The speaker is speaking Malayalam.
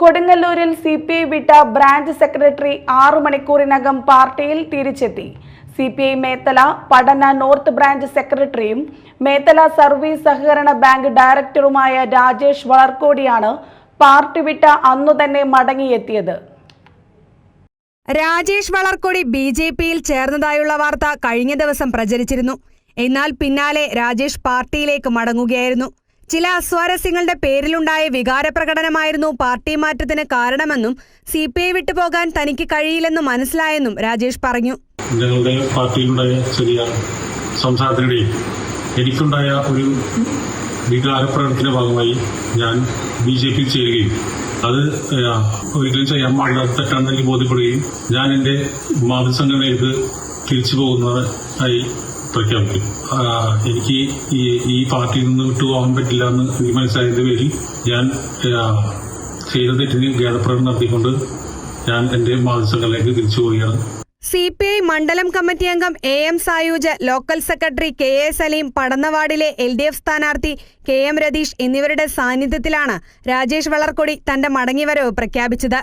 കൊടുങ്ങല്ലൂരിൽ CPI വിട്ട ബ്രാഞ്ച് സെക്രട്ടറി 6 മണിക്കൂറിനകം പാർട്ടിയിൽ തിരിച്ചെത്തി. CPI മേത്തല പഠന നോർത്ത് ബ്രാഞ്ച് സെക്രട്ടറിയും മേത്തല സർവീസ് സഹകരണ ബാങ്ക് ഡയറക്ടറുമായ രാജേഷ് വളർക്കോടിയാണ് പാർട്ടി വിട്ട അന്നു തന്നെ മടങ്ങിയെത്തിയത്. രാജേഷ് വളർക്കോടി BJPയിൽ ചേർന്നതായുള്ള വാർത്ത കഴിഞ്ഞ ദിവസം പ്രചരിച്ചിരുന്നു. എന്നാൽ പിന്നാലെ രാജേഷ് പാർട്ടിയിലേക്ക് മടങ്ങുകയായിരുന്നു. ചില അസ്വാരസ്യങ്ങളുടെ പേരിലുണ്ടായ വികാരപ്രകടനമായിരുന്നു പാർട്ടി മാറ്റത്തിന് കാരണമെന്നും CPI വിട്ടുപോകാൻ തനിക്ക് കഴിയില്ലെന്നും മനസ്സിലായെന്നും രാജേഷ് പറഞ്ഞു. ഞങ്ങളുടെ പാർട്ടിയിലുണ്ടായ ചെറിയ സംസാരത്തിനിടയിൽ എനിക്കുണ്ടായ ഒരു വികാരപ്രകടനത്തിന്റെ ഭാഗമായി ഞാൻ BJP ചേരുകയും അത് ഒരിക്കലും ചെയ്യാൻ പാടില്ലാത്ത തെറ്റാണെന്ന് എനിക്ക് ബോധ്യപ്പെടുകയും ഞാൻ എൻ്റെ മാതൃസംഘടനയിലേക്ക് തിരിച്ചു പോകുന്നതായി പ്രഖ്യാപിക്കും. എനിക്ക് ഈ പാർട്ടിയിൽ നിന്ന് വിട്ടുപോകാൻ പറ്റില്ല എന്ന് എനിക്ക് മനസ്സിലായതിന്റെ പേരിൽ ഞാൻ ചെയ്ത തെറ്റിന് ഖേദപ്രകടനം നടത്തിക്കൊണ്ട് ഞാൻ എൻ്റെ മാതൃസംഘടനയിലേക്ക് തിരിച്ചു പോവുകയാണ്. CPI മണ്ഡലം കമ്മിറ്റി അംഗം AM Sayooj, local secretary KA Saleem, പടന്നവാടിലെ LDF സ്ഥാനാർത്ഥി KM രതീഷ് എന്നിവരുടെ സാന്നിധ്യത്തിലാണ് രാജേഷ് വളർക്കോടി തന്റെ മടങ്ങിവരവ് പ്രഖ്യാപിച്ചത്.